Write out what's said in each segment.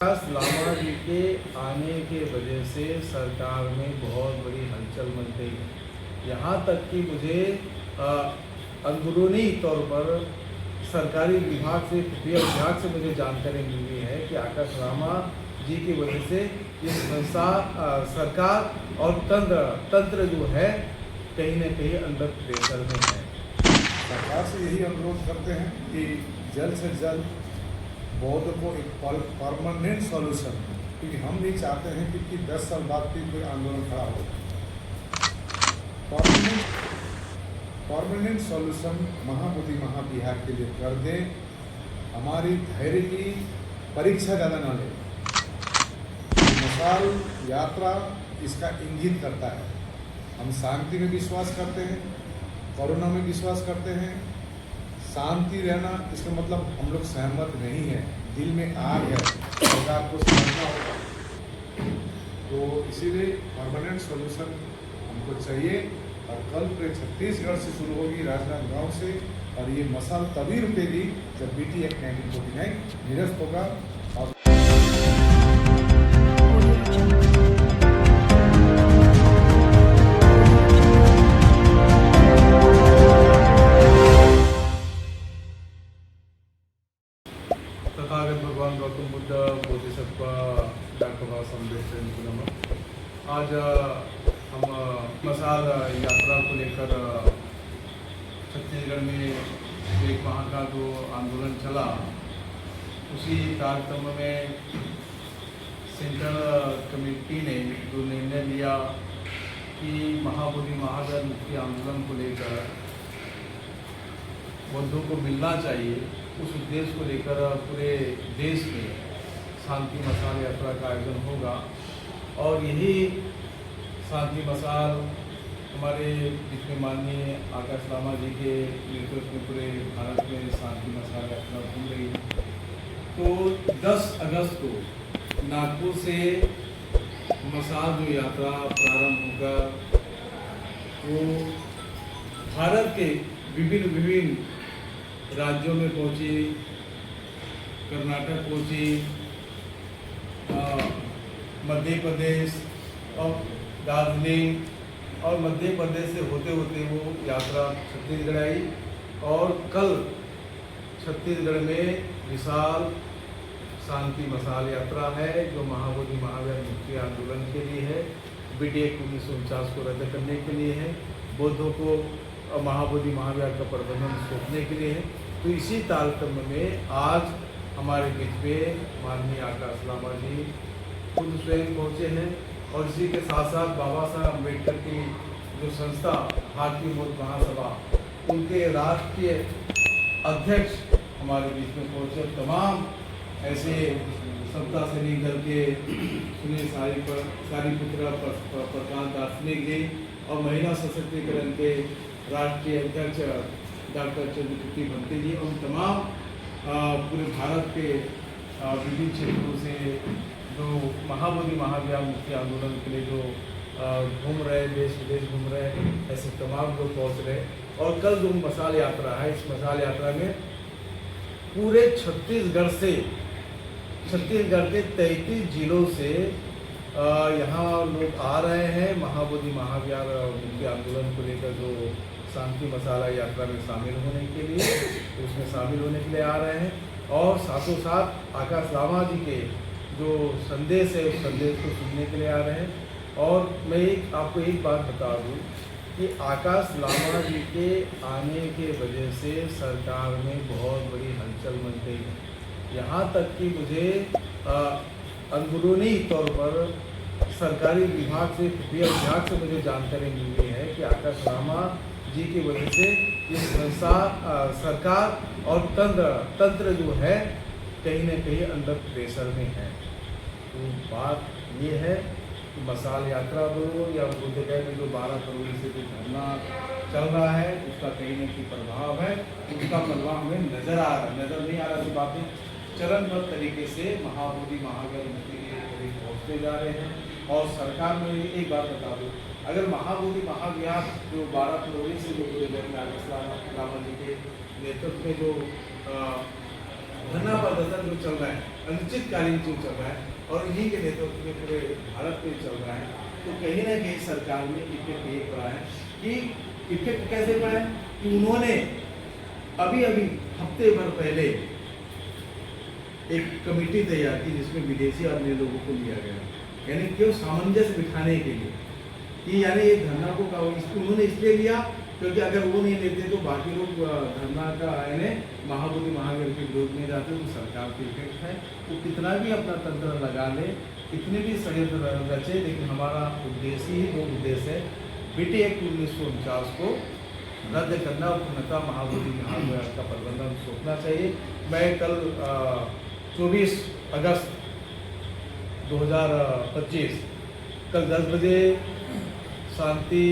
लामा जी के आने के वजह से सरकार में बहुत बड़ी हलचल मच गई है। यहाँ तक कि मुझे अंदरूनी तौर पर सरकारी विभाग से, खुफिया विभाग से मुझे जानकारी मिली है कि आकाश लामा जी की वजह से ये संस्था, सरकार और तंत्र जो है कहीं न कहीं अंडर प्रेशर में है। सरकार से यही अनुरोध करते हैं कि जल्द से जल्द बौद्ध को एक परमानेंट सॉल्यूशन, क्योंकि हम नहीं चाहते हैं कि 10 साल बाद भी कोई आंदोलन खड़ा हो। परमानेंट सॉल्यूशन महाबोधि महाविहार के लिए कर दें। हमारी धैर्य की परीक्षा ज़्यादा ना लें। मशाल यात्रा इसका इंगित करता है। हम शांति में विश्वास करते हैं, करुणा में विश्वास करते हैं। शांति रहना इसका मतलब हम लोग सहमत नहीं है, दिल में आग है, सरकार को समझना होगा। तो इसीलिए परमानेंट सॉल्यूशन हमको चाहिए। और कल पूरे छत्तीसगढ़ से शुरू होगी, राजनांदगांव से, और ये मशाल तभी रुकेगी जब BT एक्ट 1949 निरस्त होगा। और तथागत भगवान गौतम बुद्ध बोधिसत्व डॉक्टर बाबा साहब अम्बेडकर जी को नमन। आज हम मशाल यात्रा को लेकर छत्तीसगढ़ में एक माह का जो आंदोलन चला, उसी तारतम्य में सेंट्रल कमेटी ने जो निर्णय लिया कि महाबोधि महावीर मुक्ति आंदोलन को लेकर बौद्धों को मिलना चाहिए, उस उद्देश्य को लेकर पूरे देश में शांति मशाल यात्रा का आयोजन होगा। और यही शांति मशाल हमारे बीच में माननीय आकाश लामा जी के नेतृत्व में पूरे भारत में शांति मशाल यात्रा घूम रही है। तो 10 अगस्त को नागपुर से मशाल जो यात्रा प्रारंभ होकर वो भारत के विभिन्न राज्यों में पहुंची, कर्नाटक पहुंची, मध्य प्रदेश और दार्जिलिंग, और मध्य प्रदेश से होते होते वो यात्रा छत्तीसगढ़ आई। और कल छत्तीसगढ़ में विशाल शांति मशाल यात्रा है जो महाबोधि महावीर मुक्ति आंदोलन के लिए है, BT एक्ट 1949 को रद्द करने के लिए है, बौद्धों को महाबोधि महावीर का प्रबंधन सौंपने के लिए है। तो इसी तारतम्य में आज हमारे बीच में माननीय आकाश लामा जी खुद स्वयं पहुँचे हैं। और इसी के साथ साथ बाबा साहब अम्बेडकर की जो संस्था हाकिम और महासभा, उनके राष्ट्रीय अध्यक्ष हमारे बीच में पहुँचे। तमाम ऐसे समता सैनिक दल के सुनील सारीपुत्र, प्रकाश दार्शनिक जी और महिला सशक्तिकरण के राष्ट्रीय अध्यक्ष डॉक्टर चंद्रकृति बंटी जी, और तमाम पूरे भारत के विभिन्न क्षेत्रों से जो महाबोधि महावीर मुक्ति आंदोलन के लिए जो घूम रहे, देश विदेश घूम रहे, ऐसे तमाम लोग पहुँच रहे। और कल जो मशाल यात्रा है, इस मशाल यात्रा में पूरे छत्तीसगढ़ के 33 जिलों से यहाँ लोग आ रहे हैं महाबोधि महावीर मुक्ति आंदोलन को लेकर जो शांति मशाल यात्रा में शामिल होने के लिए, उसमें शामिल होने के लिए आ रहे हैं। और साथों साथ आकाश लामा जी के जो संदेश है, उस संदेश को सुनने के लिए आ रहे हैं। और मैं आपको एक बात बता दूं कि आकाश लामा जी के आने के वजह से सरकार में बहुत बड़ी हलचल मच गई है। यहाँ तक कि मुझे अंदरूनी तौर पर सरकारी विभाग से, खुफिया विभाग से मुझे जानकारी मिली है कि आकाश लामा जी की वजह से ये संस्था, सरकार और तंत्र जो है कहीं न कहीं अंडर प्रेशर में है। तो बात ये है कि मशाल यात्रा बोलो या बुद्धगया में जो 12 फरवरी से जो धरना चल रहा है, उसका कहीं न कहीं प्रभाव है। उसका प्रभाव हमें नज़र नहीं आ रहा। तो बातें चरणबद्ध तरीके से महाबोधि महावीर मुक्ति के करीब पहुँचते जा रहे हैं। और सरकार में एक बात बता दूँ, अगर महाबोधि महाविहार जो 12 फरवरी से जो पूरे देश में आकाश लामा जी के नेतृत्व में जो धरना प्रदर्शन जो चल रहा है, अनिश्चितकालीन जो चल रहा है और इन्हीं के नेतृत्व में पूरे भारत में चल रहा है, तो कहीं ना कहीं सरकार में इफेक्ट ये पड़ा है कि इफेक्ट कैसे पड़ा है कि उन्होंने अभी हफ्ते भर पहले एक कमेटी तैयार की जिसमें विदेशी और अन्य लोगों को लिया गया, यानी क्यों सामंजस्य बिठाने के लिए कि यानी ये धरना को उन्होंने इसलिए लिया क्योंकि अगर वो नहीं लेते तो बाकी लोग धरना का यानी महाबोधि महावीर के विरोध में जाते तो सरकार के इफेक्ट है। तो कितना भी अपना तंत्र लगा ले, कितने भी षड्यंत्र रचे, लेकिन हमारा उद्देश्य ही दो उद्देश्य है, बीटी एक्ट 1949 को रद्द करना और पूर्णतः महाबोधि महावीर का प्रबंधन सौंपना चाहिए। मैं कल 24 अगस्त 2025 कल 10 बजे शांति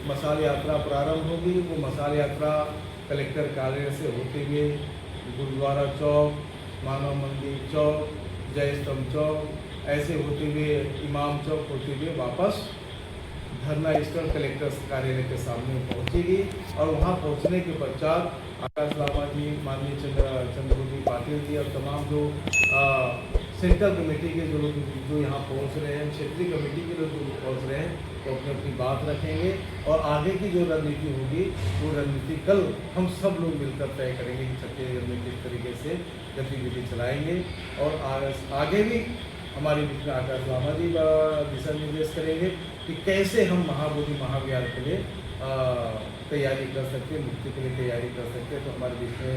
मशाल यात्रा प्रारंभ होगी। वो मशाल यात्रा कलेक्टर कार्यालय से होते हुए गुरुद्वारा चौक, मानव मंदिर चौक, जय स्तंभ चौक, ऐसे होते हुए इमाम चौक होते हुए वापस धरना स्थल कलेक्टर कार्यालय के सामने पहुंचेगी। और वहां पहुंचने के पश्चात आकाश लामा जी, माननीय चंद्रभूषण पाटिल जी और तमाम जो सेंट्रल कमेटी के जो लोग जो यहाँ पहुँच रहे हैं, क्षेत्रीय कमेटी के लोग जो पहुँच रहे हैं, तो अपनी बात रखेंगे और आगे की जो रणनीति होगी वो रणनीति कल हम सब लोग मिलकर तय करेंगे कि छत्तीसगढ़ में किस तरीके से गतिविधि चलाएंगे। और आगे भी हमारी बीच में आकाश लामा जी दिशा निर्देश करेंगे कि कैसे हम महाबोधि महाविहार के लिए तैयारी कर सकते हैं, मुक्ति के लिए तैयारी कर सकते हैं। तो हमारे बीच में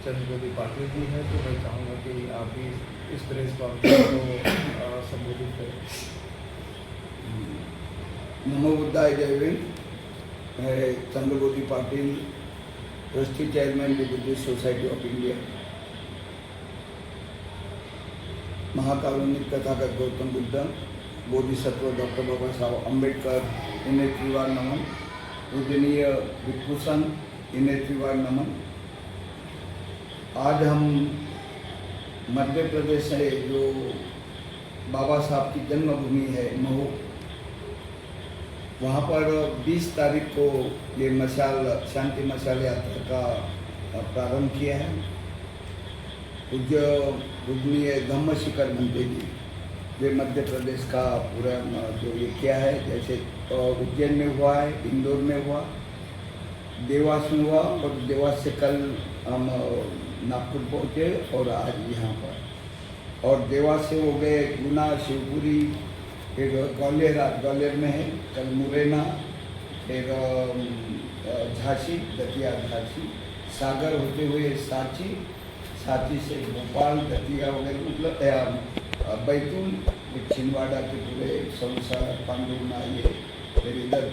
चंद्रभूषण पाटिल जी हैं, तो मैं चाहूँगा कि आप भी इस प्रेस कॉन्फ्रेंस को संबोधित करें। नमो बुद्धाय जय भीम। मैं Chandrabhushan Patil, trustee chairman the Buddhist society of India. महाकारुणिक तथागत गौतम बुद्ध, बोधिसत्व डॉक्टर बाबा साहब अम्बेडकर, इन्हें त्रिवार नमन। पूजनीय विभूषण, इन्हें त्रिवार नमन। आज हम मध्य प्रदेश से जो बाबा साहब की जन्मभूमि है महू, वहाँ पर 20 तारीख को ये शांति मशाल यात्रा का प्रारंभ किया है। पूजनीय धम्म शिखर मंदिर जी, ये मध्य प्रदेश का पूरा जो ये किया है, जैसे उज्जैन में हुआ है, इंदौर में हुआ, देवास में हुआ, और देवास से कल हम नागपुर पहुँचे और आज यहाँ पर, और देवास से हो गए गुना, शिवपुरी, फिर ग्वालियर में है, कल मुरैना, फिर झांसी, दतिया झांसी, सागर होते हुए सांची, सांची से भोपाल, दतिया वगैरह, मतलब बैतूल, छिंदवाड़ा के पूरे सौसा, पांडुना, ये फिर इधर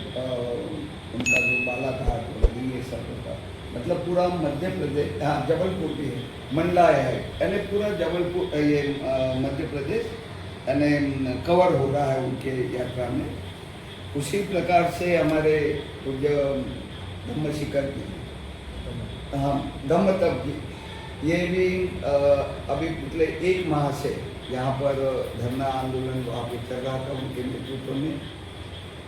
उनका जो बालाघाट वगैरह ये सब होता, मतलब पूरा मध्य प्रदेश। हाँ, जबलपुर भी है, मंडला है, यानी पूरा जबलपुर ये मध्य प्रदेश यानी कवर हो रहा है उनके यात्रा में। उसी प्रकार से हमारे पूज्य धम्म शिखर की, हाँ धम्म तब की, ये भी अभी पिछले 1 माह से यहाँ पर धरना आंदोलन वहाँ पे चल रहा था उनके नेतृत्व में।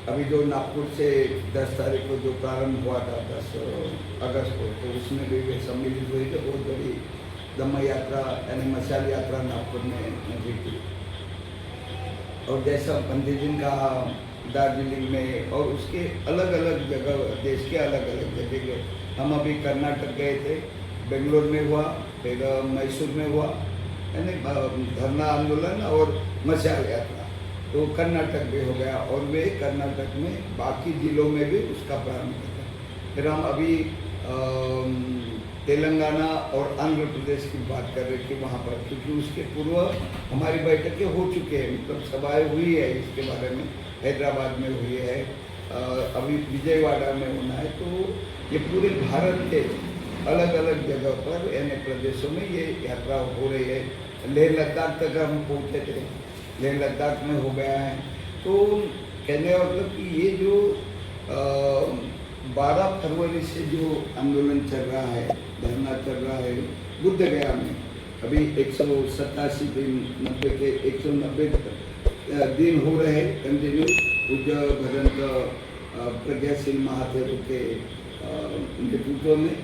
अभी जो नागपुर से 10 तारीख को जो प्रारंभ हुआ था 10 अगस्त को, तो उसमें भी वे सम्मिलित हुए थे। बहुत बड़ी धम्म यात्रा यानी मशाल यात्रा नागपुर में नजदीक थी। और जैसा पंडित जी का दार्जिलिंग में और उसके अलग अलग जगह, देश के अलग अलग जगह, हम अभी कर्नाटक गए थे, बेंगलोर में हुआ, फिर मैसूर में हुआ, यानी धरना आंदोलन और मशाल यात्रा, तो कर्नाटक भी हो गया। और वे कर्नाटक में बाकी जिलों में भी उसका प्रारंभ किया। फिर हम अभी तेलंगाना और आंध्र प्रदेश की बात कर रहे थे वहाँ पर, क्योंकि उसके पूर्व हमारी बैठकें हो चुके हैं, मतलब सभाएं हुई है इसके बारे में, हैदराबाद में हुई है, अभी विजयवाड़ा में होना है। तो ये पूरे भारत के अलग अलग जगह पर यानी प्रदेशों में ये यात्रा हो रही है। लेह लद्दाख तक हम पहुँचे थे, लेह लद्दाख में हो गया है। तो कहने का मतलब कि ये जो 12 फरवरी से जो आंदोलन चल रहा है, धरना चल रहा है बुद्ध गया में, अभी 187 दिन 90 के 190 दिन हो रहे हैं कंटिन्यू पूज्य भदंत प्रज्ञाशील महादेव के नेतृत्व में।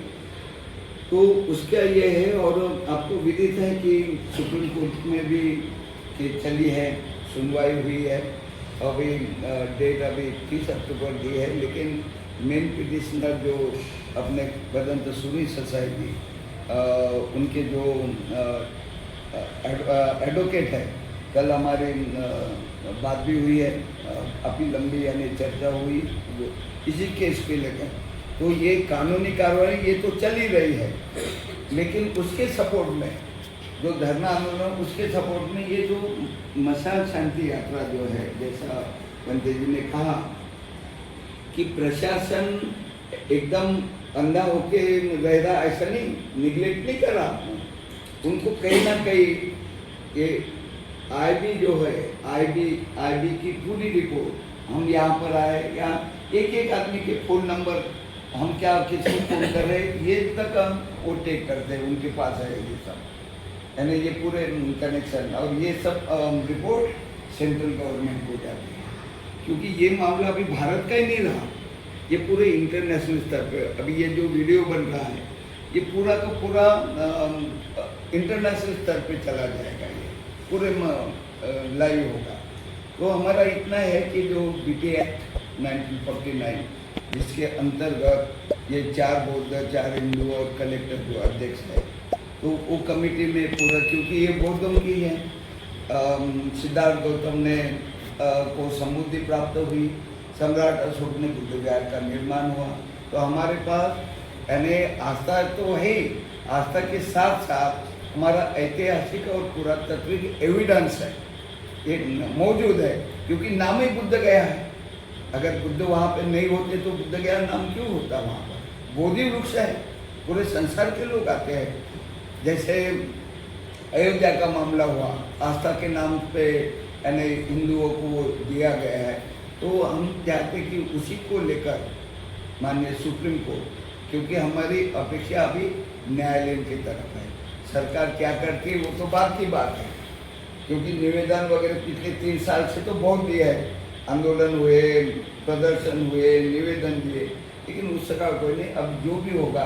तो उसका ये है। और आपको विदित है कि सुप्रीम कोर्ट में भी केस चली है, सुनवाई हुई है, अभी डेट अभी 30 अक्टूबर दी है, लेकिन मेन पिटिशनर जो अपने बदंत सूरी सोसाइटी उनके जो एडवोकेट है, कल हमारी बात भी हुई है, काफ़ी लंबी यानी चर्चा हुई इसी केस के लेकर। तो ये कानूनी कार्रवाई ये तो चल ही रही है, लेकिन उसके सपोर्ट में जो धरना आंदोलन, उसके सपोर्ट में ये जो मशाल शांति यात्रा जो है, जैसा पंडित जी ने कहा कि प्रशासन एकदम अंधा होके रह रहा, ऐसा नहीं, निगलेक्ट नहीं कर रहा, उनको कहीं ना कहीं ये आईबी जो है, आईबी की पूरी रिपोर्ट, हम यहाँ पर आए, यहाँ एक एक आदमी के फ़ोन नंबर हम क्या किसको फोन कर रहे हैं, ये तक हम वो टेक करते हैं, उनके पास है ये सब, यानी ये पूरे कनेक्शन और ये सब रिपोर्ट सेंट्रल गवर्नमेंट को जाती है, क्योंकि ये मामला अभी भारत का ही नहीं रहा, ये पूरे इंटरनेशनल स्तर पे अभी ये जो वीडियो बन रहा है, ये पूरा का पूरा इंटरनेशनल स्तर पे चला जाएगा, ये पूरे लाइव होगा। तो हमारा इतना है कि जो बीटी एक्ट 1949 जिसके अंतर्गत ये 4 बौद्ध, 4 हिंदू और कलेक्टर जो अध्यक्ष है, तो वो कमेटी में पूरा, क्योंकि ये बौद्धों की है, सिद्धार्थ गौतम ने को समृद्धि प्राप्त हुई, सम्राट अशोक ने बुद्ध विहार का निर्माण हुआ, तो हमारे पास यानी आस्था तो है, आस्था के साथ साथ हमारा ऐतिहासिक और पुरातात्विक एविडेंस है, ये मौजूद है, क्योंकि नाम ही बुद्ध गया है। अगर बुद्ध वहाँ पे नहीं होते तो बुद्ध गया नाम क्यों होता वहाँ पर? बोधि वृक्ष है, पूरे संसार के लोग आते हैं। जैसे अयोध्या का मामला हुआ, आस्था के नाम पे यानी हिंदुओं को दिया गया है, तो हम चाहते कि उसी को लेकर माननीय सुप्रीम कोर्ट, क्योंकि हमारी अपेक्षा अभी न्यायालय की तरफ है, सरकार क्या करती है वो तो बात की बात है, क्योंकि निवेदन वगैरह पिछले 3 साल से तो बहुत दिया है, आंदोलन हुए, प्रदर्शन हुए, निवेदन दिए, लेकिन उसका कोई नहीं। अब जो भी होगा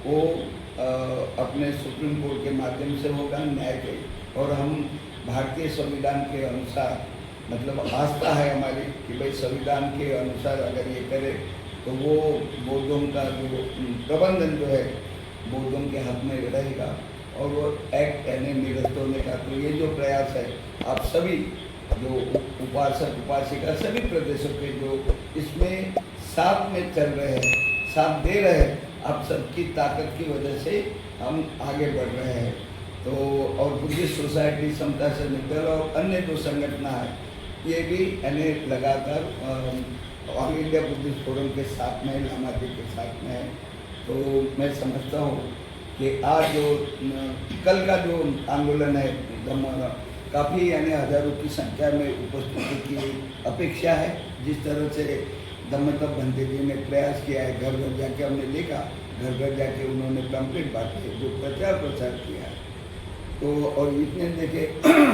वो अपने सुप्रीम कोर्ट के माध्यम से होगा, न्याय के, और हम भारतीय संविधान के अनुसार, मतलब आस्था है हमारी कि भाई संविधान के अनुसार अगर ये करे तो वो बौद्धों का जो प्रबंधन जो है बौद्धों के हाथ में रहेगा, और वो एक्ट यानी निरस्त होने का। तो ये जो प्रयास है, आप सभी जो उपासक उपासिका सभी प्रदेशों के जो इसमें साथ में चल रहे हैं, साथ दे रहे हैं, आप सबकी ताकत की वजह से हम आगे बढ़ रहे हैं। तो और बुद्धिस्ट सोसाइटी, समता सैनिक और अन्य जो संगठन है, ये भी यानी लगातार ऑल इंडिया बुद्धिस्ट फोरम के साथ में, लामा जी के साथ में है। तो मैं समझता हूँ कि आज जो कल का जो आंदोलन है धम्म, काफ़ी यानी हज़ारों की संख्या में उपस्थिति की अपेक्षा है। जिस तरह से धम्मतप भंते जी ने प्रयास किया है, घर घर जाके हमने देखा, घर घर जाके उन्होंने पैम्पलेट बांटे, जो प्रचार प्रसार किया है। तो और इतने देखे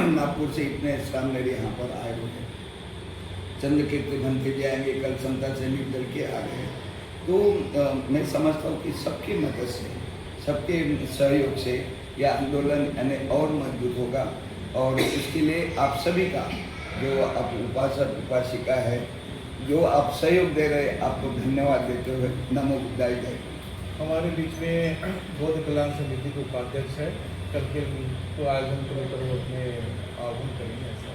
नागपुर से इतने सामने यहाँ पर आए हुए हैं, चंद्रकीर्ति भंते जी आएंगे, कल समता सैनिक दल के आ गए। तो मैं समझता हूँ कि सबकी मदद से, सबके सहयोग से यह आंदोलन यानी और मजबूत होगा, और इसके लिए आप सभी का जो आप उपासक उपासिका है, जो आप सहयोग दे रहे, आपको धन्यवाद देते हुए नमो बुद्धाय जय। हमारे बीच में बौद्ध कल्याण समिति के उपाध्यक्ष है, कल के तो आयोजन को लेकर वो अपने आह्वान करेंगे। ऐसा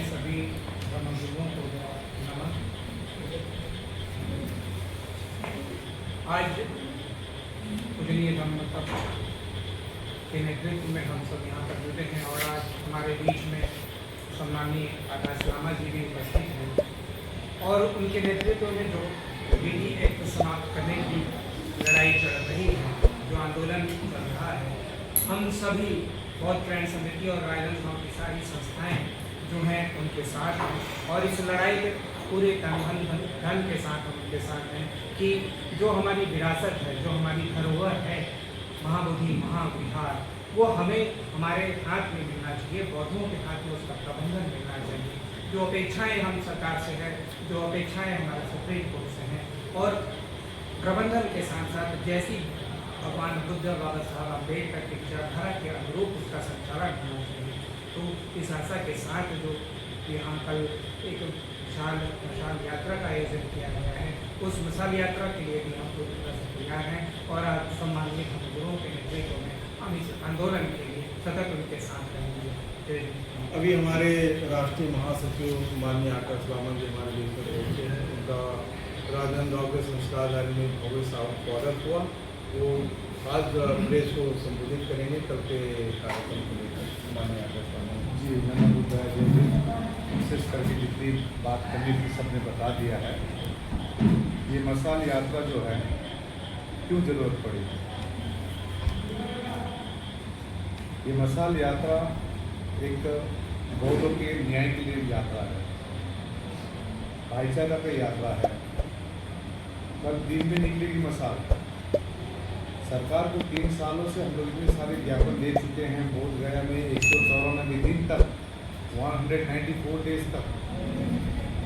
सभी धर्मगुरुओं को नमन। आज पूजनीय धम्मतप के नेतृत्व में हम सब यहाँ पर जुटे हैं, और आज हमारे बीच में सम्मानीय आकाश लामा जी भी उपस्थित हैं, और उनके नेतृत्व में जो बीटी एक्ट समाप्त करने की लड़ाई चल रही है, जो आंदोलन चल रहा है, हम सभी बौद्ध कल्याण समिति और रायगंज गाँव की सारी संस्थाएं जो हैं उनके साथ हैं, और इस लड़ाई में पूरे धन के साथ हम उनके साथ हैं कि जो हमारी विरासत है, जो हमारी धरोहर है, महाबोधि महाविहार, वो हमें हमारे हाथ में मिलना चाहिए, बौद्धों के हाथ में उसका प्रबंधन मिलना चाहिए। जो अपेक्षाएं हम सरकार से है, जो अपेक्षाएं हमारे सुप्रीम कोर्ट से हैं, और प्रबंधन के साथ साथ जैसी भगवान बुद्ध बाबा साहब अम्बेडकर की विचारधारा के अनुरूप उसका संचालन होना चाहिए। तो इस आशा के साथ जो यहाँ कल एक मशाल यात्रा का आयोजन किया गया है, उस मशाल यात्रा के लिए भी हम पूरी तरह से तैयार हैं और आज सम्मानित हम गुरुओं के नेतृत्व में हम इस आंदोलन के लिए सतत उनके साथ रहेंगे। अभी हमारे राष्ट्रीय महासचिव माननीय आकाश वामन जी हमारे बीच में पहुँचे हैं। उनका राजनांदगांव के संस्कारधारी में भव्य स्वागत हुआ। वो आज प्रेस को संबोधित करेंगे कल के कार्यक्रम को लेकर। माननीय आकाश वामन जी, नमो बुद्धाय जय हिंद। विशेष करके जितनी बात करनी थी सबने बता दिया है। ये मशाल यात्रा जो है क्यों जरूरत पड़ी? ये मशाल यात्रा एक बौद्धों के न्याय के लिए यात्रा है, भाईचारा का यात्रा है। कल दिन में निकलेगी मशाल। सरकार को 3 सालों से हम लोग इतने सारे ज्ञापन दे चुके हैं। बोध गया में 194 दिन तक 194 डेज तक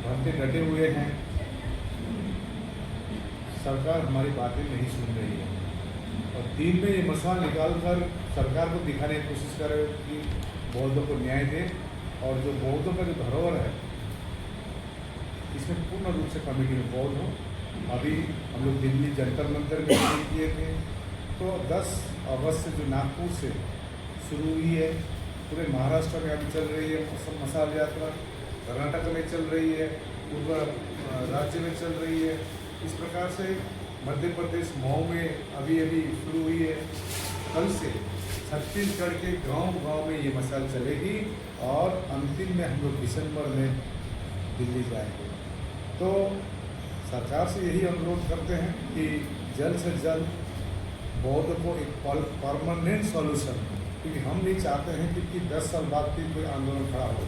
भरते डटे हुए हैं। सरकार हमारी बातें नहीं सुन रही है और दिन में ये मसाल निकाल कर सरकार को दिखाने की कोशिश कर रहे कि बौद्धों को न्याय दे। और जो बौद्धों का जो धरोहर है इसमें पूर्ण रूप से कमेटी में बौद्ध हो। अभी हम लोग दिल्ली जंतर मंतर में किए थे, तो 10 अगस्त से जो नागपुर से शुरू हुई है, पूरे महाराष्ट्र में अभी चल रही है मशाल यात्रा, कर्नाटक में चल रही है, पूर्व राज्य में चल रही है। इस प्रकार से मध्य प्रदेश मऊ में अभी शुरू हुई है। कल से छत्तीसगढ़ के गांव-गांव में ये मशाल चलेगी और अंतिम में हम लोग दिसंबर में दिल्ली जाएंगे। तो सरकार से यही अनुरोध करते हैं कि जल्द से जल्द बौद्ध को एक परमानेंट सॉल्यूशन, क्योंकि हम नहीं चाहते हैं कि 10 साल बाद फिर कोई आंदोलन खड़ा हो।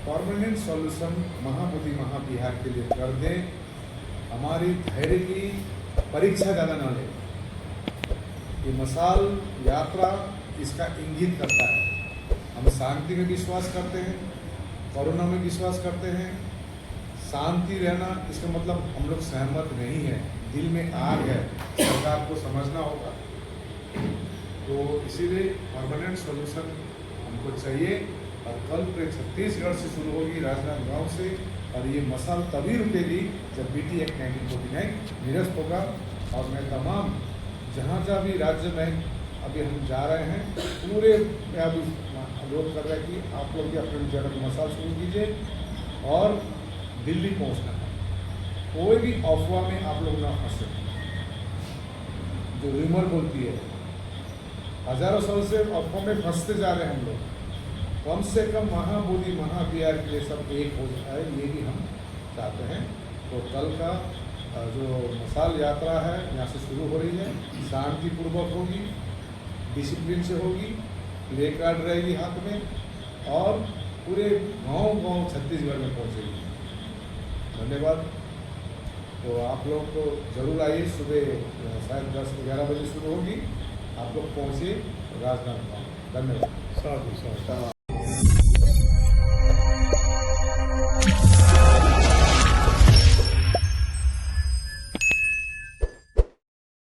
परमानेंट सॉल्यूशन महाबोधि महाविहार के लिए कर दें। हमारी धैर्य की परीक्षा ज़्यादा ना ले। ये मशाल यात्रा इसका इंगित करता है। हम शांति में विश्वास करते हैं, करुणा में विश्वास करते हैं। शांति रहना इसका मतलब हम लोग सहमत नहीं है, दिल में आग है, सरकार को समझना होगा। तो इसीलिए परमानेंट सॉल्यूशन हमको चाहिए। और कल प्रे छत्तीसगढ़ से शुरू होगी, राजनांदगांव से, और ये मशाल तभी रुकेगी जब BT एक्ट 1949 निरस्त होगा। और मैं तमाम जहाँ भी राज्य में अभी हम जा रहे हैं, पूरे मैं अभी अनुरोध कर रहा है कि आप लोग भी अपनी जगह पर मशाल शुरू कीजिए और दिल्ली पहुँचना है। कोई भी अफवाह में आप लोग ना फंसे। जो र्यूमर बोलती है, हजारों साल से अफवाह में फंसते जा रहे हैं हम लोग। कम से कम महाबोधि महाविहार के लिए सब एक हो जाए, ये भी हम चाहते हैं। तो कल का जो मशाल यात्रा है यहाँ से शुरू हो रही है, शांतिपूर्वक होगी, डिसिप्लिन से होगी, प्ले कार्ड रहेगी हाथ में और पूरे गांव-गांव छत्तीसगढ़ में पहुँचेगी। धन्यवाद। तो आप लोग तो जरूर आइए। सुबह शायद 10-11 बजे शुरू होगी। आप लोग पहुँचे राजनांदगांव। धन्यवाद। साधु साधु।